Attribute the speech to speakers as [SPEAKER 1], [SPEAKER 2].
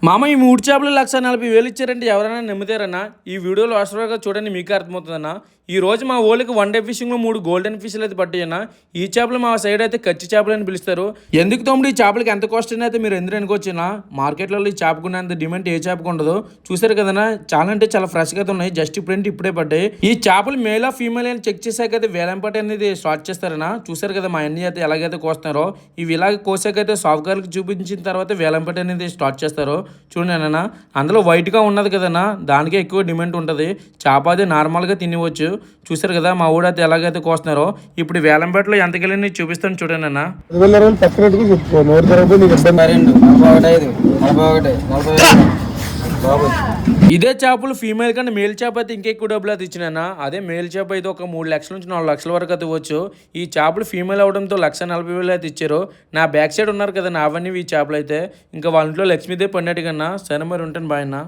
[SPEAKER 1] మామ ఈ 3 చేపలు 1,40,000 ఇచ్చారంటే ఎవరైనా నమ్ముతారన్నా? ఈ వీడియోలో వాస్తవంగా చూడండి మీకే అర్థమవుతుందన్నా. ఈ రోజు మా ఊళ్ళకి వన్ డే ఫిషింగ్లో 3 గోల్డెన్ ఫిష్లు అయితే పట్టాయన్నా. ఈ చేపలు మా సైడ్ అయితే కచ్చి చేపలు అని పిలుస్తారు. ఎందుకు తమ్ముడు ఈ చేపలకి ఎంత కాస్ట్ అయితే మీరు ఎందుకు అనుకోవచ్చునా? మార్కెట్లో ఈ చేపకున్నంత డిమాండ్ ఏ చేపకు ఉండదు. చూసారు కదన్నా, చాలా అంటే చాలా ఫ్రెష్గా ఉన్నాయి. జస్ట్ ఇప్పుడే పడ్డాయి. ఈ చేపలు మేలా ఫీమేల్ అని చెక్ చేశాక అయితే వేలంపాట అనేది స్టార్ట్ చేస్తారన్నా. చూసారు కదా మా అన్ని అయితే ఎలాగైతే కోస్తున్నారో, ఇవి ఇలాగ కోసాకైతే సాఫ్ట్వేర్కి చూపించిన తర్వాత వేలంపాట అనేది స్టార్ట్ చేస్తారు. చూడండి అన్న, అందులో వైట్గా ఉన్నది కదన్నా, దానికే ఎక్కువ డిమాండ్ ఉంటుంది. చేప అది నార్మల్గా తినవచ్చు. చూసారు కదా మా ఊడైతే ఎలాగైతే కోస్తున్నారో. ఇప్పుడు వేలంపేటలో ఎంతకెళ్ళి చూపిస్తాను చూడండి అన్న. ఇదే చేపలు ఫీమేల్ కన్నా మేల్ చేప అయితే ఇంకెక్కువ డబ్బులు అయితే ఇచ్చినా. అదే మేల్ చేప అయితే ఒక 3 లక్షల నుంచి 4 లక్షల వరకు అయితే ఇవ్వచ్చు. ఈ చేపలు ఫీమేల్ అవడంతో 1,40,000 అయితే ఇచ్చారు. నా బ్యాక్ సైడ్ ఉన్నారు కదా నా అవన్నీ ఈ చేపలు అయితే ఇంకా వాళ్ళ ఇంట్లో లక్ష్మీదేవి పడినట్టు కన్నా. సరే మరి ఉంటాను బాయ్ అన్న.